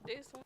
This one.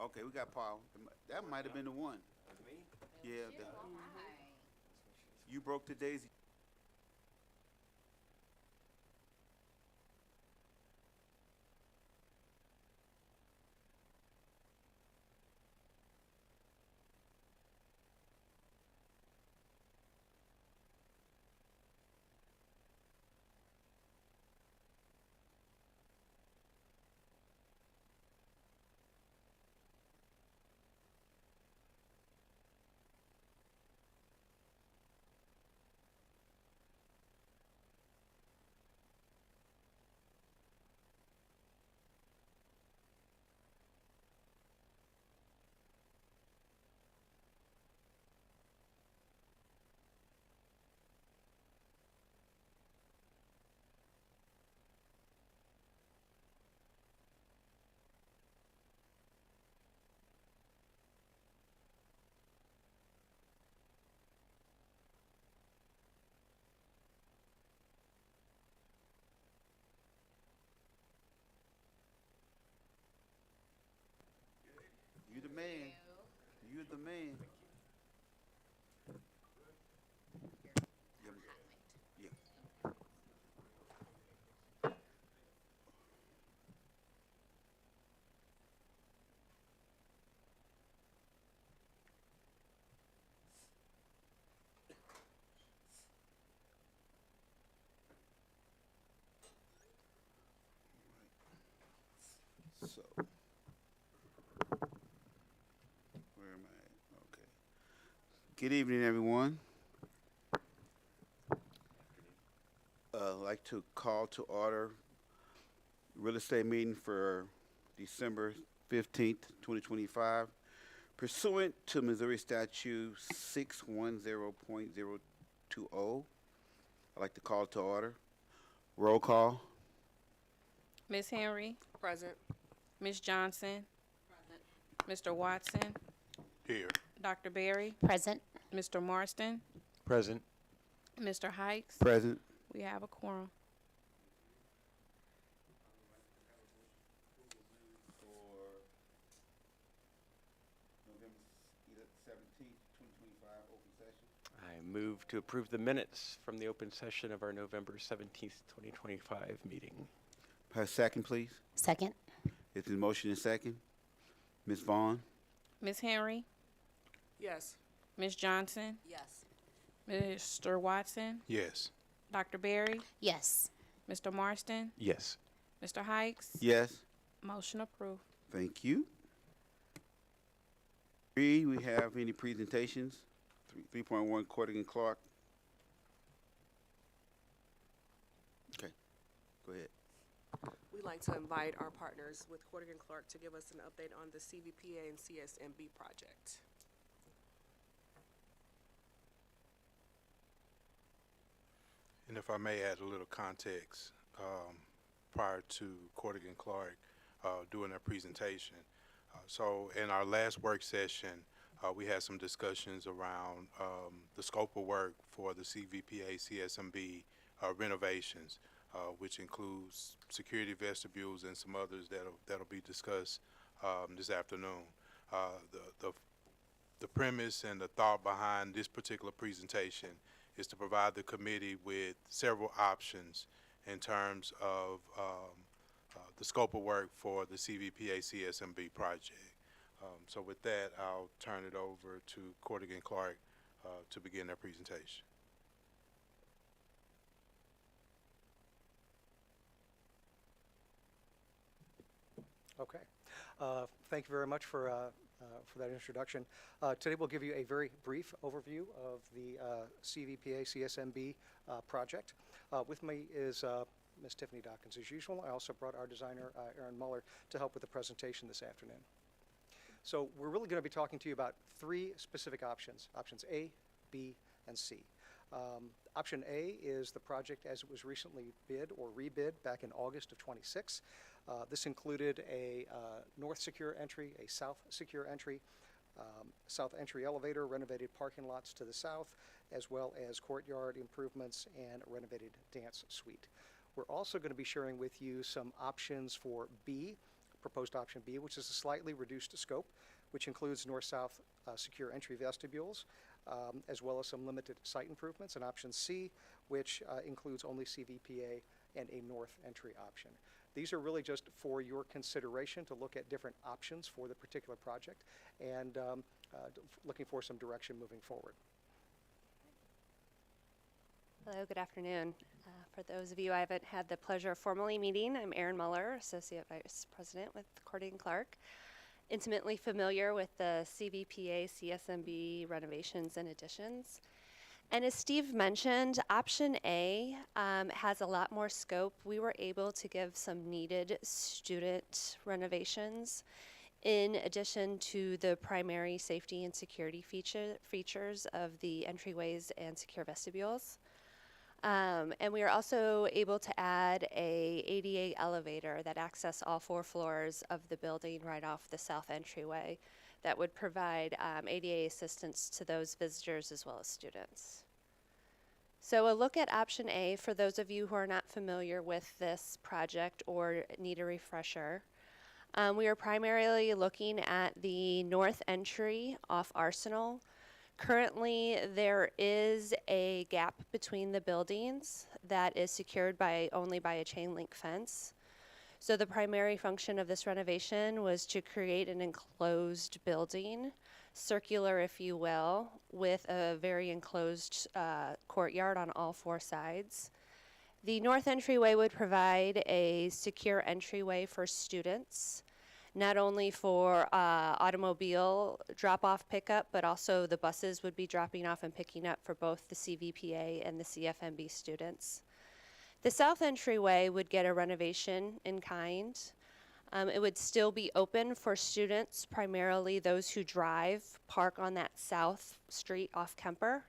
Okay, we got Paul. That might have been the one. That's me? Yeah, you broke the daisy. You the man. You the man. Yeah, yeah. So, where am I at? Okay. Good evening, everyone. I'd like to call to order real estate meeting for December 15th, 2025. Pursuant to Missouri Statute 610.020, I'd like to call to order. Roll call. Miss Henry, Present. Miss Johnson, Mr. Watson, Here. Dr. Berry, Present. Mr. Marston, Present. Mr. Hikes. Present. We have a quorum. For November 17th, 2025, open session. I move to approve the minutes from the open session of our November 17th, 2025 meeting. Have a second, please. Second. It's a motion and second. Ms. Vaughn. Miss Henry, Yes. Miss Johnson, Yes. Mr. Watson, Yes. Dr. Berry, Yes. Mr. Marston, Yes. Mr. Hikes. Yes. Motion approved. Thank you. Three, we have any presentations? 3.1, Cordigan Clark. Okay, go ahead. We'd like to invite our partners with Cordigan Clark to give us an update on the CVPA and CSMB project. And if I may add a little context, prior to Cordigan Clark doing their presentation. So in our last work session, we had some discussions around the scope of work for the CVPA, CSMB renovations, which includes security vestibules and some others that'll be discussed this afternoon. The premise and the thought behind this particular presentation is to provide the committee with several options in terms of the scope of work for the CVPA CSMB project. So with that, I'll turn it over to Corrigan Clark to begin their presentation. Okay. Thank you very much for that introduction. Today we'll give you a very brief overview of the CVPA CSMB project. With me is Ms. Tiffany Dawkins as usual. I also brought our designer, Aaron Muller, to help with the presentation this afternoon. So we're really going to be talking to you about three specific options, options A, B, and C. Option A is the project as it was recently bid or rebid back in August of 26. This included a north secure entry, a south secure entry, south entry elevator, renovated parking lots to the south, as well as courtyard improvements and a renovated dance suite. We're also going to be sharing with you some options for B, proposed option B, which is a slightly reduced scope, which includes north-south secure entry vestibules, as well as some limited site improvements, and option C, which includes only CVPA and a north entry option. These are really just for your consideration to look at different options for the particular project and looking for some direction moving forward. Hello, good afternoon. For those of you I haven't had the pleasure of formally meeting, I'm Erin Muller, Associate Vice President with Corrigan Clark. Intimately familiar with the CVPA CSMB renovations and additions. And as Steve mentioned, option A has a lot more scope. We were able to give some needed student renovations in addition to the primary safety and security features of the entryways and secure vestibules. And we are also able to add a ADA elevator that access all 4 floors of the building right off the south entryway that would provide ADA assistance to those visitors as well as students. So a look at option A for those of you who are not familiar with this project or need a refresher. We are primarily looking at the north entry off Arsenal. Currently, there is a gap between the buildings that is secured only by a chain link fence. So the primary function of this renovation was to create an enclosed building, circular if you will, with a very enclosed courtyard on all 4 sides. The north entryway would provide a secure entryway for students, not only for automobile drop-off pickup, but also the buses would be dropping off and picking up for both the CVPA and the CFMB students. The south entryway would get a renovation in kind. It would still be open for students, primarily those who drive, park on that south street off Kemper,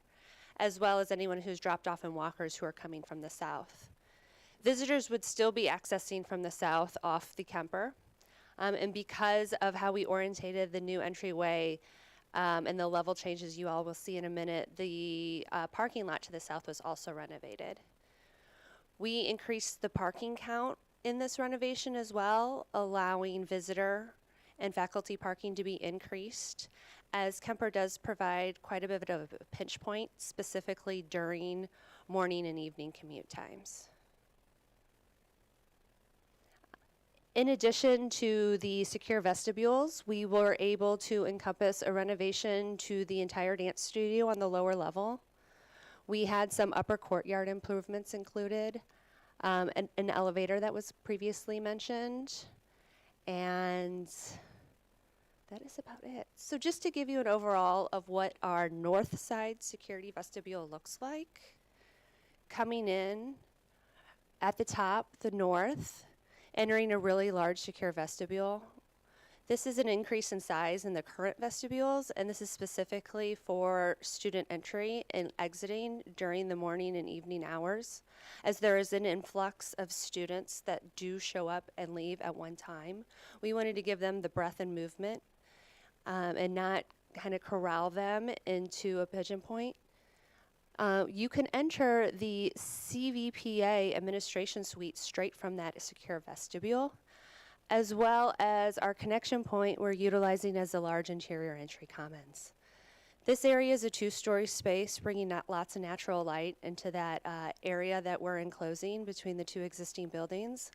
as well as anyone who's dropped off in walkers who are coming from the south. Visitors would still be accessing from the south off the Kemper. And because of how we orientated the new entryway and the level changes you all will see in a minute, the parking lot to the south was also renovated. We increased the parking count in this renovation as well, allowing visitor and faculty parking to be increased, as Kemper does provide quite a bit of a pinch point, specifically during morning and evening commute times. In addition to the secure vestibules, we were able to encompass a renovation to the entire dance studio on the lower level. We had some upper courtyard improvements included, an elevator that was previously mentioned, and that is about it. So just to give you an overall of what our north side security vestibule looks like, coming in at the top, the north, entering a really large secure vestibule. This is an increase in size in the current vestibules, and this is specifically for student entry and exiting during the morning and evening hours, as there is an influx of students that do show up and leave at one time. We wanted to give them the breath and movement and not kind of corral them into a pigeon point. You can enter the CVPA administration suite straight from that secure vestibule, as well as our connection point we're utilizing as a large interior entry commons. This area is a 2-story space, bringing lots of natural light into that area that we're enclosing between the 2 existing buildings,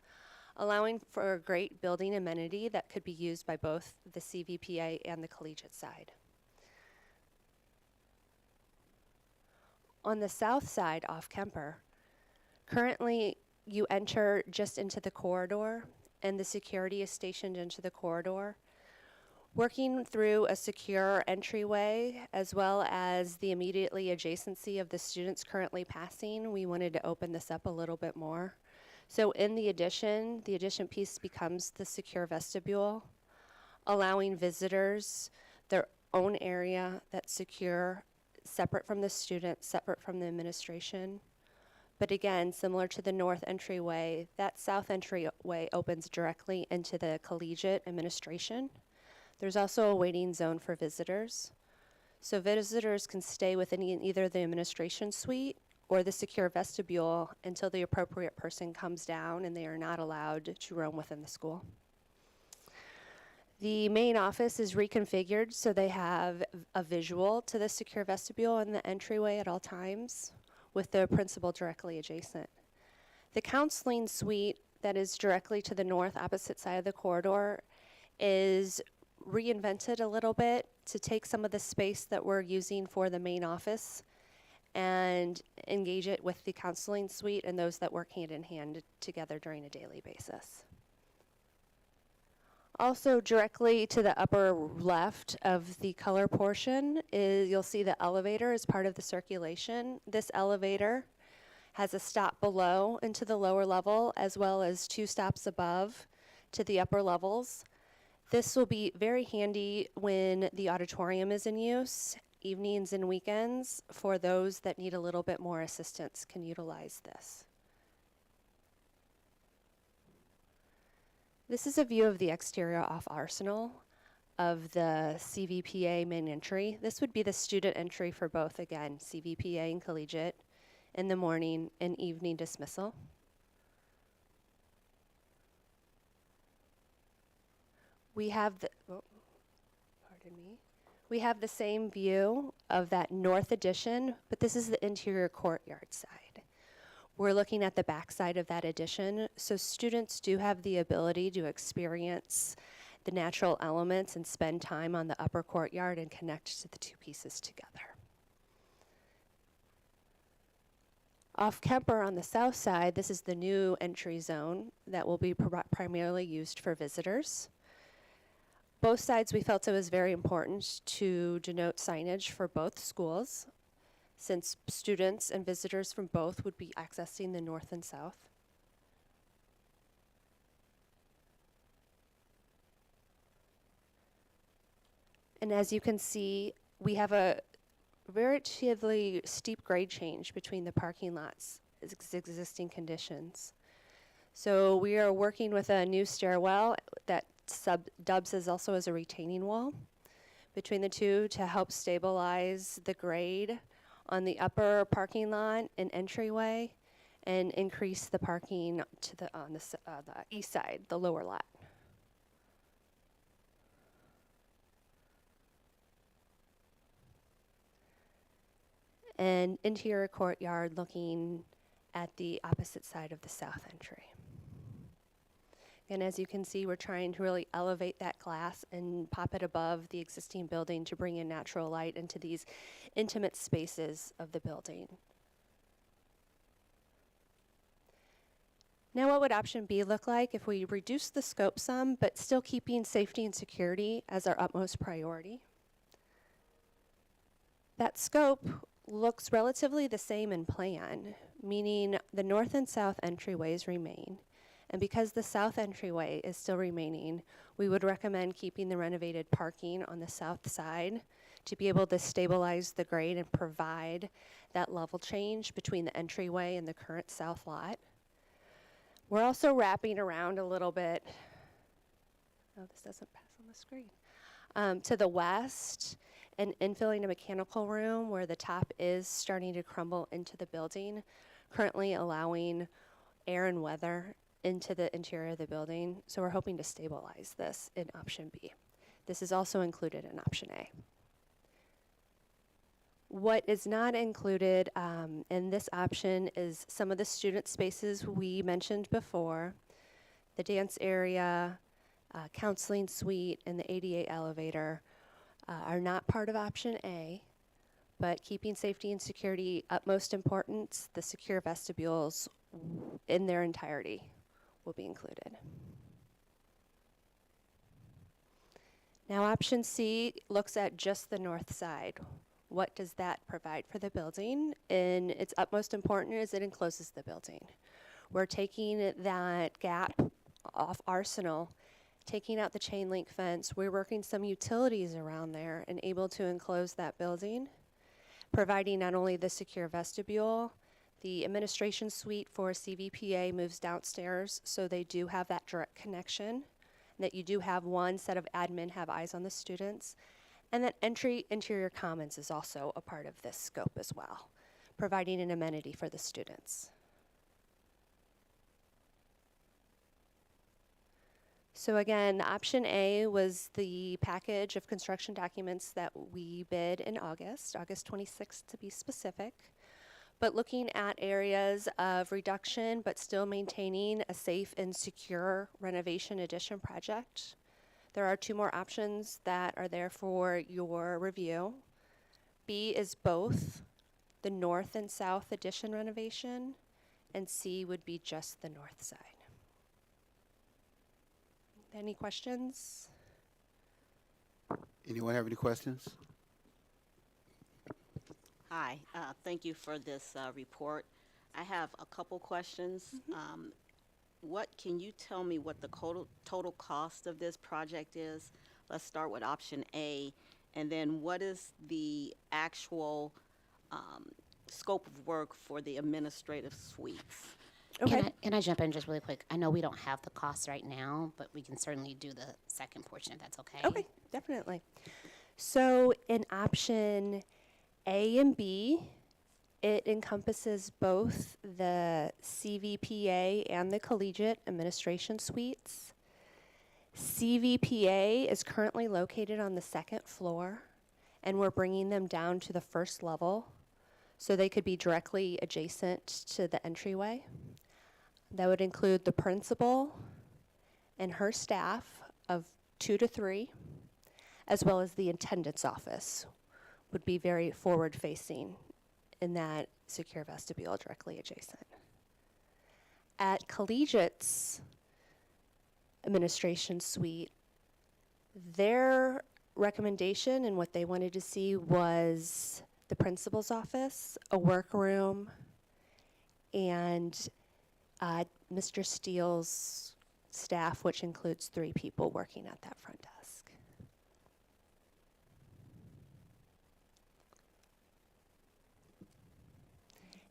allowing for a great building amenity that could be used by both the CVPA and the collegiate side. On the south side off Kemper, currently you enter just into the corridor and the security is stationed into the corridor. Working through a secure entryway as well as the immediately adjacency of the students currently passing, we wanted to open this up a little bit more. So in the addition piece becomes the secure vestibule, allowing visitors their own area that's secure, separate from the students, separate from the administration. But again, similar to the north entryway, that south entryway opens directly into the collegiate administration. There's also a waiting zone for visitors. So visitors can stay within either the administration suite or the secure vestibule until the appropriate person comes down, and they are not allowed to roam within the school. The main office is reconfigured so they have a visual to the secure vestibule and the entryway at all times, with the principal directly adjacent. The counseling suite that is directly to the north opposite side of the corridor is reinvented a little bit to take some of the space that we're using for the main office and engage it with the counseling suite and those that work hand in hand together during a daily basis. Also directly to the upper left of the color portion is, you'll see the elevator as part of the circulation. This elevator has a stop below into the lower level as well as 2 stops above to the upper levels. This will be very handy when the auditorium is in use, evenings and weekends. For those that need a little bit more assistance can utilize this. This is a view of the exterior off Arsenal of the CVPA main entry. This would be the student entry for both, again, CVPA and collegiate in the morning and evening dismissal. We have the, we have the same view of that north addition, but this is the interior courtyard side. We're looking at the back side of that addition, so students do have the ability to experience the natural elements and spend time on the upper courtyard and connect to the 2 pieces together. Off Kemper on the south side, this is the new entry zone that will be primarily used for visitors. Both sides we felt it was very important to denote signage for both schools, since students and visitors from both would be accessing the north and south. And as you can see, we have a relatively steep grade change between the parking lots' existing conditions. So we are working with a new stairwell that dubs as also as a retaining wall between the 2 to help stabilize the grade on the upper parking lot and entryway and increase the parking to the on the east side, the lower lot. And interior courtyard looking at the opposite side of the south entry. And as you can see, we're trying to really elevate that glass and pop it above the existing building to bring in natural light into these intimate spaces of the building. Now what would option B look like if we reduce the scope some, but still keeping safety and security as our utmost priority? That scope looks relatively the same in plan, meaning the north and south entryways remain. And because the south entryway is still remaining, we would recommend keeping the renovated parking on the south side to be able to stabilize the grade and provide that level change between the entryway and the current south lot. We're also wrapping around a little bit, oh, this doesn't pass on the screen, to the west and infilling a mechanical room where the top is starting to crumble into the building, currently allowing air and weather into the interior of the building. So we're hoping to stabilize this in option B. This is also included in option A. What is not included in this option is some of the student spaces we mentioned before. the dance area, counseling suite, and the ADA elevator are not part of option A, but keeping safety and security utmost importance, the secure vestibules in their entirety will be included. Now option C looks at just the north side. What does that provide for the building? And its utmost important is it encloses the building. We're taking that gap off Arsenal, taking out the chain link fence. We're working some utilities around there and able to enclose that building, providing not only the secure vestibule, the administration suite for CVPA moves downstairs, so they do have that direct connection, that you do have one set of admin have eyes on the students, and that interior commons is also a part of this scope as well, providing an amenity for the students. So again, option A was the package of construction documents that we bid in August 26th to be specific, but looking at areas of reduction but still maintaining a safe and secure renovation addition project. There are two more options that are there for your review. B is both the north and south addition renovation, and C would be just the north side. Any questions? Anyone have any questions? Hi, thank you for this report. I have a couple questions. Can you tell me what the total cost of this project is? Let's start with option A, and then what is the actual scope of work for the administrative suites? Okay. Can I jump in just really quick? I know we don't have the costs right now, but we can certainly do the second portion if that's okay. Okay, definitely. So in option A and B, it encompasses both the CVPA and the collegiate administration suites. CVPA is currently located on the second floor, and we're bringing them down to the first level so they could be directly adjacent to the entryway. That would include the principal and her staff of 2 to 3, as well as the attendant's office would be very forward-facing in that secure vestibule directly adjacent. At Collegiate's administration suite, their recommendation and what they wanted to see was the principal's office, a workroom, and Mr. Steele's staff, which includes 3 people working at that front desk.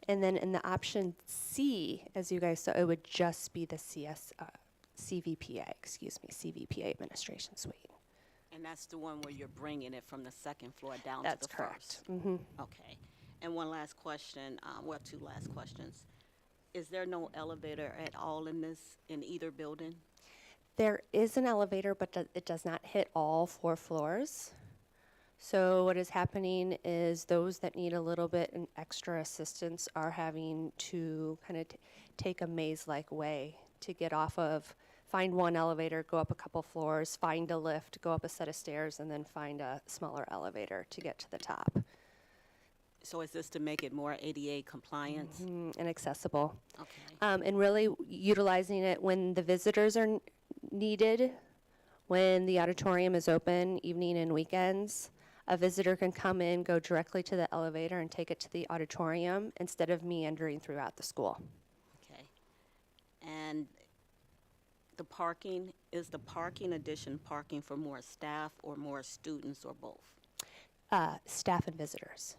And then in the option C, as you guys saw, it would just be the CVPA administration suite. And that's the one where you're bringing it from the second floor down That's to the correct. first? Mm-hmm. Okay. And one last question, well, 2 last questions. Is there no elevator at all in either building? There is an elevator, but it does not hit all 4 floors. So what is happening is those that need a little bit and extra assistance are having to kind of take a maze-like way to get off of, find one elevator, go up a couple floors, find a lift, go up a set of stairs, and then find a smaller elevator to get to the top. So is this to make it more ADA compliant? And accessible. Okay. And really utilizing it when the visitors are needed, when the auditorium is open, evening and weekends. A visitor can come in, go directly to the elevator, and take it to the auditorium instead of meandering throughout the school. Okay. And the parking, is the parking addition parking for more staff or more students or both? Staff and visitors.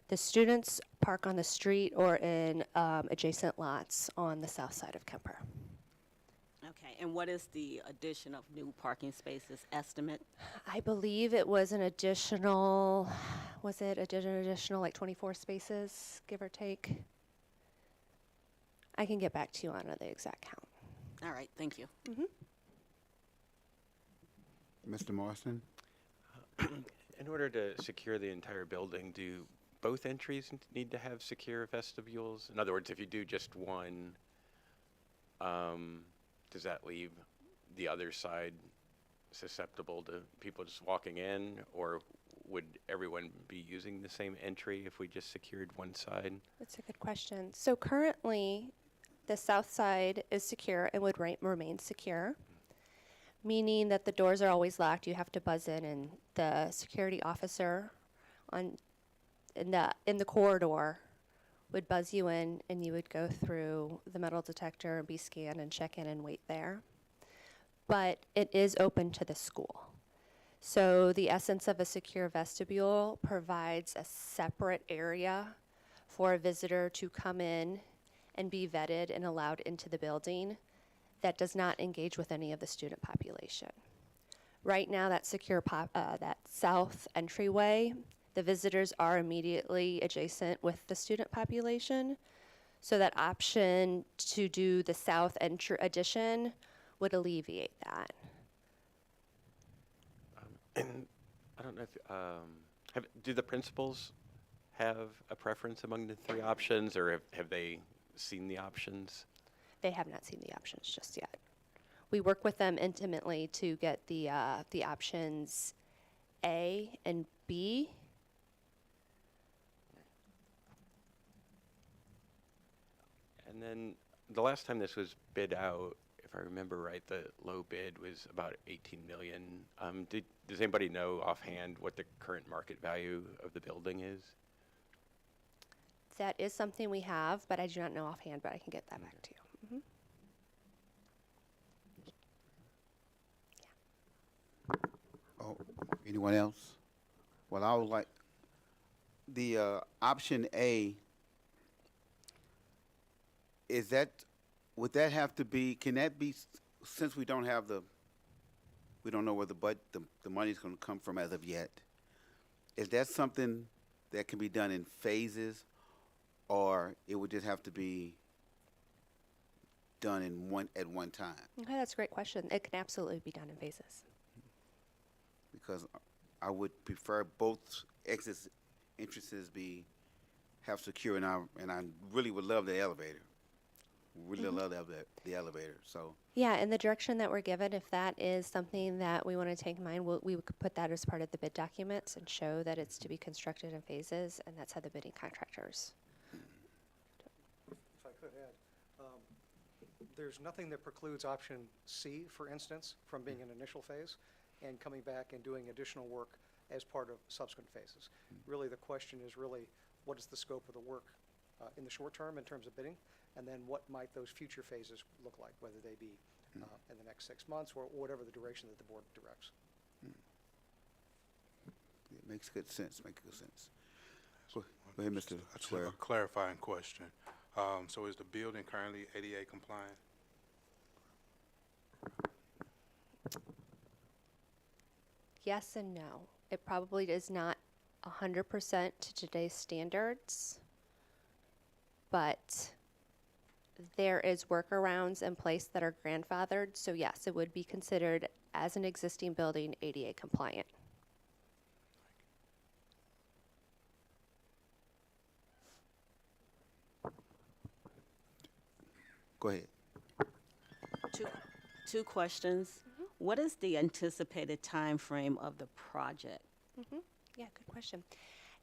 The students park on the street or in adjacent lots on the south side of Kemper. Okay. And what is the addition of new parking spaces estimate? I believe it was an additional, was it additional like 24 spaces, give or take? I can get back to you on the exact count. All right. Thank you. Mr. Marston? In order to secure the entire building, do both entries need to have secure vestibules? In other words, if you do just one, does that leave the other side susceptible to people just walking in? Or would everyone be using the same entry if we just secured one side? That's a good question. So currently, the south side is secure and would remain secure, meaning that the doors are always locked. You have to buzz in, and the security officer in the corridor would buzz you in, and you would go through the metal detector and be scanned and check in and wait there. But it is open to the school. So the essence of a secure vestibule provides a separate area for a visitor to come in and be vetted and allowed into the building that does not engage with any of the student population. Right now, that that south entryway, the visitors are immediately adjacent with the student population. So that option to do the south addition would alleviate that. And I don't know if, do the principals have a preference among the three options, or have they seen the options? They have not seen the options just yet. We work with them intimately to get the options A and B. And then the last time this was bid out, if I remember right, the low bid was about 18 million. Does anybody know offhand what the current market value of the building is? That is something we have, but I do not know offhand, but I can get that back to you. Oh, anyone else? Well, I would like the option A. Is that, would that have to be, can that be, since we don't have we don't know where the money's going to come from as of yet, is that something that can be done in phases, or it would just have to be done at one time? Okay, that's a great question. It can absolutely be done in phases. Because I would prefer both entrances have secure, and I really would love the elevator. Really love the elevator. So Yeah, and the direction that we're given, if that is something that we want to take in mind, we would put that as part of the bid documents and show that it's to be constructed in phases, and that's how the bidding contractors. If I could add, there's nothing that precludes option C, for instance, from being an initial phase and coming back and doing additional work as part of subsequent phases. Really, the question is really, what is the scope of the work in the short term in terms of bidding? And then what might those future phases look like, whether they be in the next 6 months or whatever the duration that the board directs. it makes good sense. Go ahead, Mr. I just have Square. a clarifying question. So is the building currently ADA compliant? Yes and no. It probably is not 100% to today's standards, but there is workarounds in place that are grandfathered. So yes, it would be considered as an existing building ADA compliant. Go ahead. Two questions. What is the anticipated time frame of the project? Yeah, good question.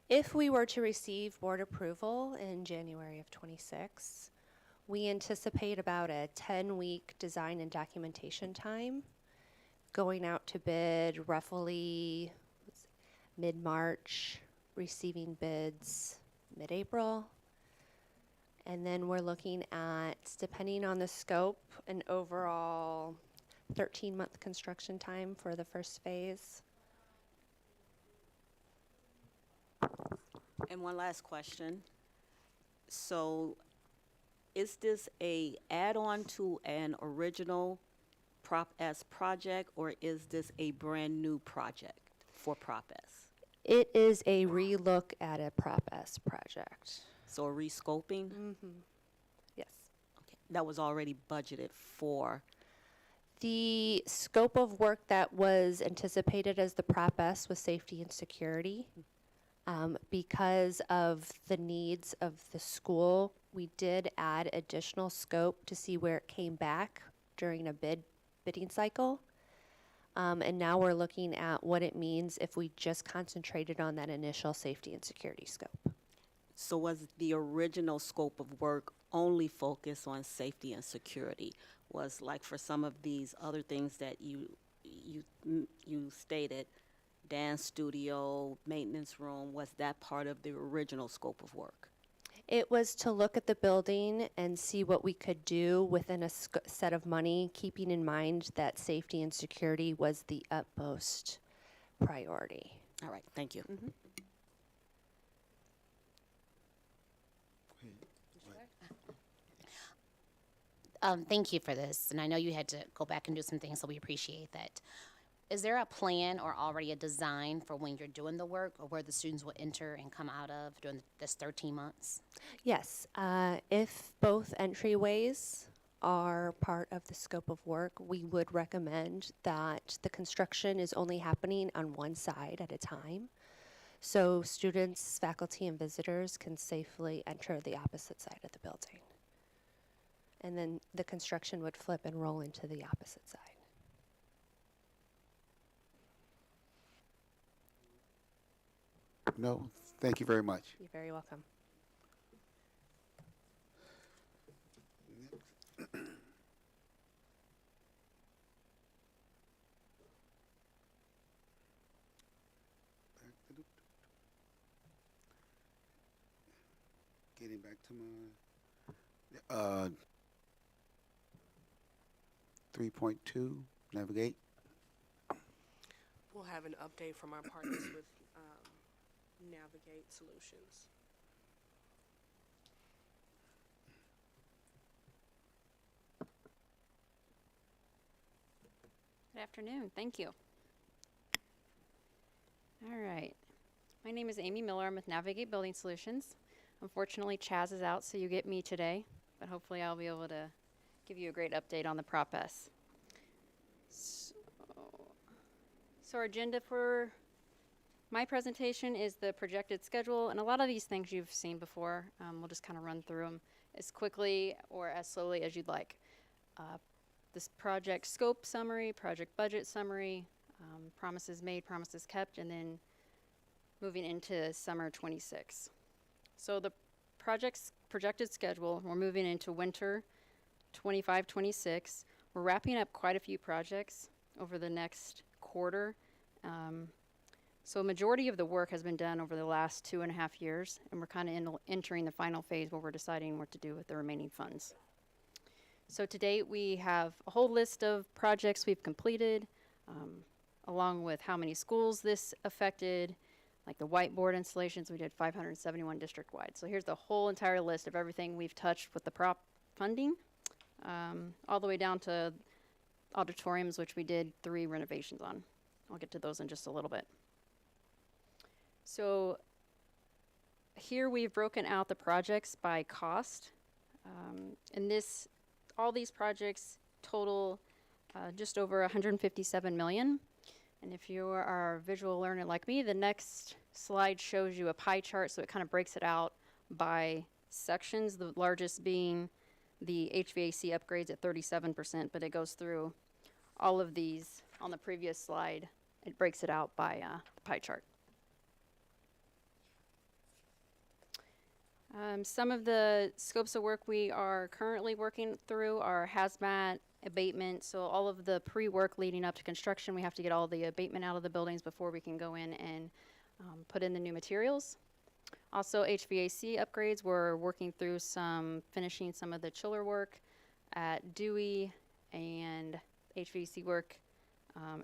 If we were to receive board approval in January of 26, we anticipate about a 10-week design and documentation time, going out to bid roughly mid-March, receiving bids mid-April. And then we're looking at, depending on the scope, an overall 13-month construction time for the first phase. And one last question. So is this a add-on to an original Prop S project, or is this a brand-new project for Prop S? It is a relook at a Prop S project. So a rescoping? Yes. Okay. That was already budgeted for. The scope of work that was anticipated as the Prop S was safety and security. Because of the needs of the school, we did add additional scope to see where it came back during a bidding cycle. And now we're looking at what it means if we just concentrated on that initial safety and security scope. So was the original scope of work only focused on safety and security? Was like for some of these other things that you stated, dance studio, maintenance room, was that part of the original scope of work? It was to look at the building and see what we could do within a set of money, keeping in mind that safety and security was the utmost priority. All right, thank you. Thank you for this, and I know you had to go back and do some things, so we appreciate that. Is there a plan or already a design for when you're doing the work, or where the students will enter and come out of during this 13 months? Yes, if both entryways are part of the scope of work, we would recommend that the construction is only happening on one side at a time, so students, faculty, and visitors can safely enter the opposite side of the building. And then the construction would flip and roll into the opposite side. No, thank you very much. You're very welcome. Getting back to my 3.2, navigate. We'll have an update from our partners with Navigate Solutions. Good afternoon. Thank you. All right. My name is Amy Miller. I'm with Navigate Building Solutions. Unfortunately, Chaz is out, so you get me today, but hopefully I'll be able to give you a great update on the Prop S. So our agenda for my presentation is the projected schedule, and a lot of these things you've seen before. We'll just kind of run through them as quickly or as slowly as you'd like. This project scope summary, project budget summary, promises made, promises kept, and then moving into summer 26. So the project's projected schedule, we're moving into winter 25-26. We're wrapping up quite a few projects over the next quarter. So a majority of the work has been done over the last 2.5 years, and we're kind of entering the final phase where we're deciding what to do with the remaining funds. So to date, we have a whole list of projects we've completed, along with how many schools this affected. Like the whiteboard installations, we did 571 district-wide. So here's the whole entire list of everything we've touched with the prop funding, all the way down to auditoriums, which we did 3 renovations on. I'll get to those in just a little bit. So here we've broken out the projects by cost. And all these projects total just over 157 million. And if you are a visual learner like me, the next slide shows you a pie chart, so it kind of breaks it out by sections, the largest being the HVAC upgrades at 37%, but it goes through all of these on the previous slide. It breaks it out by the pie chart. Some of the scopes of work we are currently working through are hazmat, abatement, so all of the pre-work leading up to construction, we have to get all the abatement out of the buildings before we can go in and put in the new materials. Also HVAC upgrades, we're working through finishing some of the chiller work at Dewey and HVAC work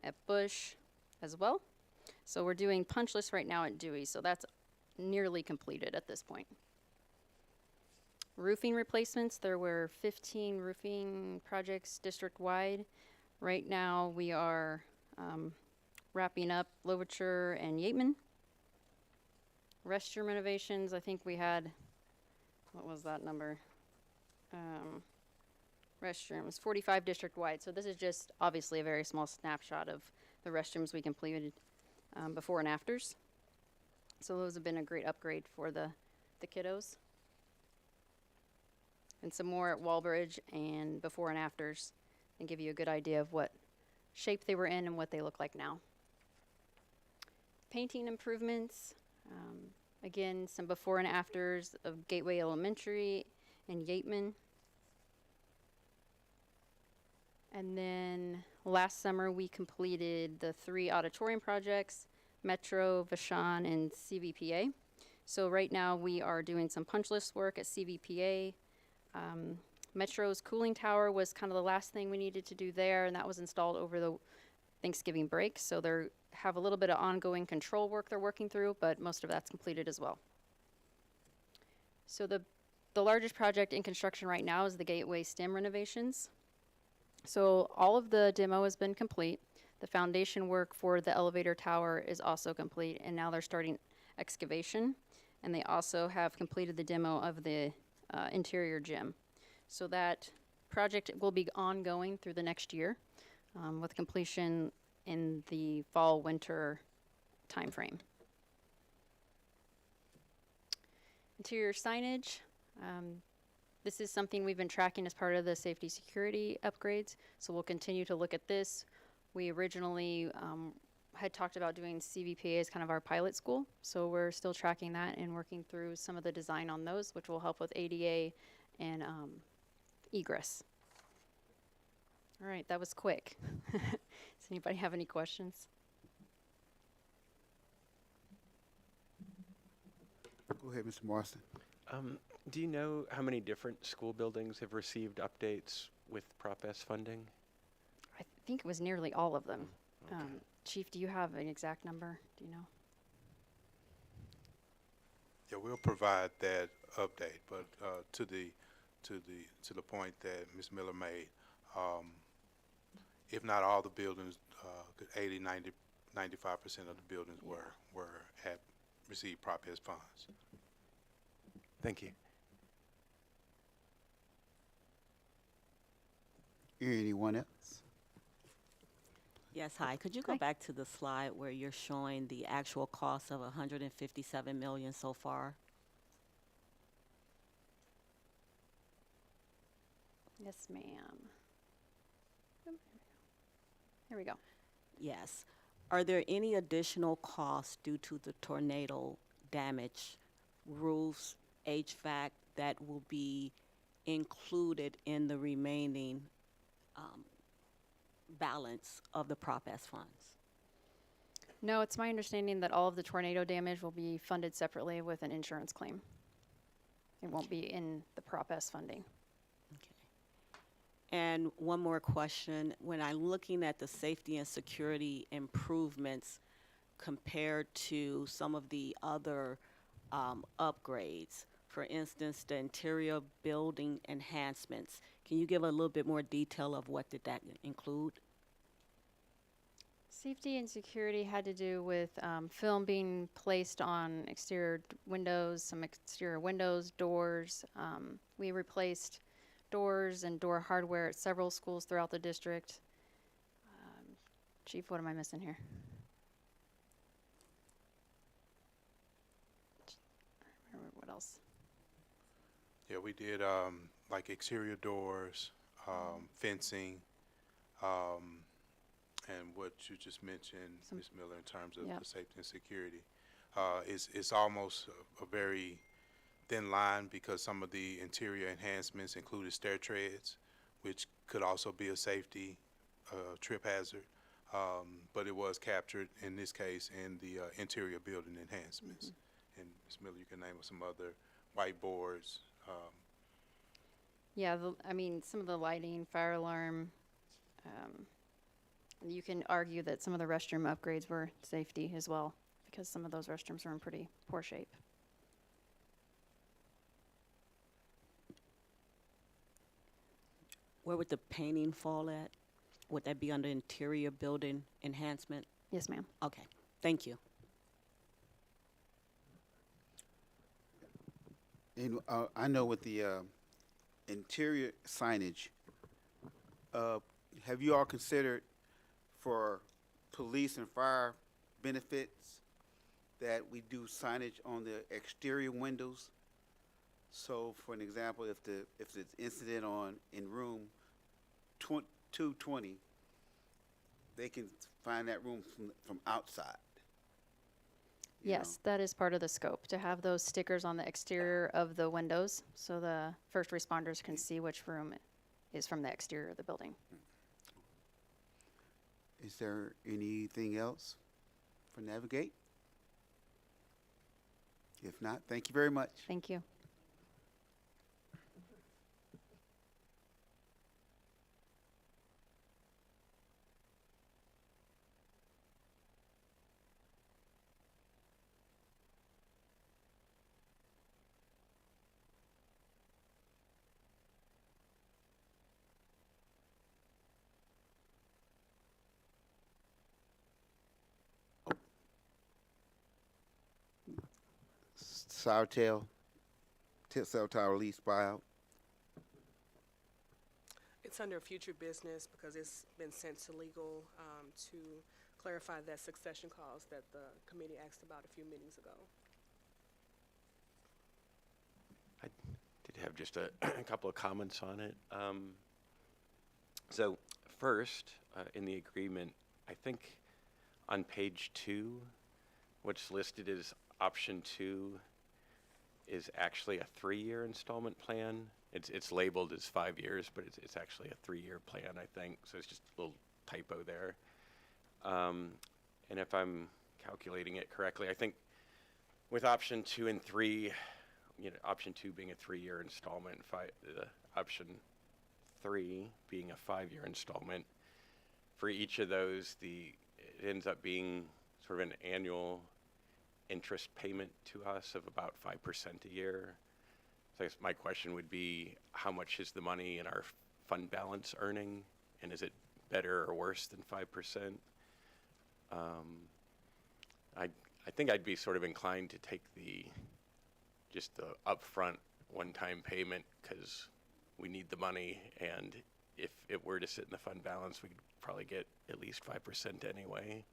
at Bush as well. So we're doing punch lists right now at Dewey, so that's nearly completed at this point. Roofing replacements, there were 15 roofing projects district-wide. Right now, we are wrapping up Louverture and Yeatman. Restroom renovations, I think we had, what was that number? Restrooms, 45 district-wide. So this is just obviously a very small snapshot of the restrooms we completed before and afters. So those have been a great upgrade for the kiddos. And some more at Walbridge and before and afters and give you a good idea of what shape they were in and what they look like now. Painting improvements, again, some before and afters of Gateway Elementary and Yateman. And then last summer, we completed the 3 auditorium projects, Metro, Vashon, and CVPA. So right now, we are doing some punch list work at CVPA. Metro's cooling tower was kind of the last thing we needed to do there, and that was installed over the Thanksgiving break. So they have a little bit of ongoing control work they're working through, but most of that's completed as well. So the largest project in construction right now is the Gateway STEM renovations. So all of the demo has been complete. The foundation work for the elevator tower is also complete, and now they're starting excavation. And they also have completed the demo of the interior gym. So that project will be ongoing through the next year, with completion in the fall-winter timeframe. Interior signage. This is something we've been tracking as part of the safety security upgrades, so we'll continue to look at this. We originally had talked about doing CVPA as kind of our pilot school, so we're still tracking that and working through some of the design on those, which will help with ADA and egress. All right, that was quick. Does anybody have any questions? Go ahead, Mr. Marston. Do you know how many different school buildings have received updates with Prop S funding? I think it was nearly all of them. Okay. Chief, do you have an exact number? Do you know? Yeah, we'll provide that update, but to the point that Ms. Miller made, if not all the buildings, 80, 90, 95% of the buildings had received Prop S funds. Thank you. Anyone else? Yes, hi. Could you go Hi. back to the slide where you're showing the actual cost of 157 million so far? Yes, ma'am. Here we go. Yes. Are there any additional costs due to the tornado damage, roofs, HVAC, that will be included in the remaining balance of the Prop S funds? No, it's my understanding that all of the tornado damage will be funded separately with an insurance claim. It won't be in the Prop S funding. Okay. And one more question. When I'm looking at the safety and security improvements compared to some of the other upgrades, for instance, the interior building enhancements, can you give a little bit more detail of what did that include? Safety and security had to do with film being placed on exterior windows, some exterior windows, doors. We replaced doors and door hardware at several schools throughout the district. Chief, what am I missing here? I don't remember what else. Yeah, we did like exterior doors, fencing, and what you just mentioned, Ms. Miller, in terms of Yep. the safety and security. It's almost a very thin line because some of the interior enhancements included stair treads, which could also be a safety trip hazard. But it was captured in this case in the interior building enhancements. And Ms. Miller, you can name some other whiteboards. Yeah, I mean, some of the lighting, fire alarm. You can argue that some of the restroom upgrades were safety as well, because some of those restrooms are in pretty poor shape. Where would the painting fall at? Would that be under interior building enhancement? Yes, ma'am. Okay, thank you. And I know with the interior signage, have you all considered for police and fire benefits that we do signage on the exterior windows? So, for an example, if the incident in room 220, they can find that room from outside. you Yes, that is part of the scope, to have those stickers on the exterior of the windows so the first responders can see which room is from the exterior of the building. Is there anything else for Navigate? If not, thank you very much. Thank you. Sourtail, cell tower lease buyout. It's under future business because it's been sent to legal to clarify that succession clause that the committee asked about a few meetings ago. I did have just a, a couple of comments on it. So first, in the agreement, I think on page 2, what's listed as option 2 is actually a 3-year installment plan. It's labeled as 5 years, but it's actually a 3-year plan, I think. So it's just a little typo there. And if I'm calculating it correctly, I think with option 2 and 3, option 2 being a 3-year installment, option 3 being a 5-year installment, for each of those, it ends up being sort of an annual interest payment to us of about 5% a year. So I guess my question would be, how much is the money in our fund balance earning, and is it better or worse than 5%? I think I'd be sort of inclined to take just the upfront one-time payment because we need the money, and if it were to sit in the fund balance, we could probably get at least 5% anyway.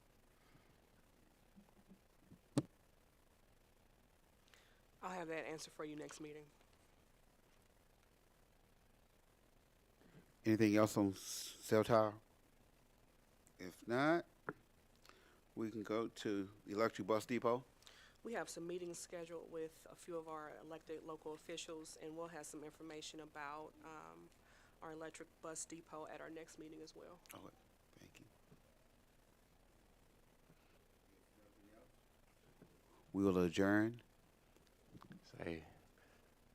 I'll have that answer for you next meeting. Anything else on cell tower? If not, we can go to electric bus depot. We have some meetings scheduled with a few of our elected local officials, and we'll have some information about our electric bus depot at our next meeting as well. Okay, thank you. We will adjourn. I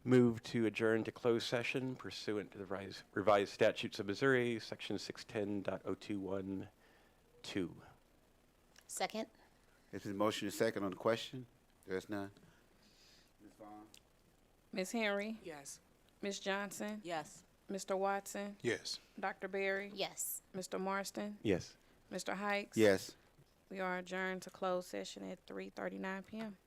move to adjourn to closed session pursuant to the revised statutes of Missouri, section 610.021(2). Second? This is motion and second on the question. There's none. Ms. Vaughn? Ms. Henry, Yes. Ms. Johnson, Yes. Mr. Watson, Yes. Dr. Berry, Yes. Mr. Marston, Yes. Mr. Hikes. Yes. We are adjourned to closed session at 3:39 p.m.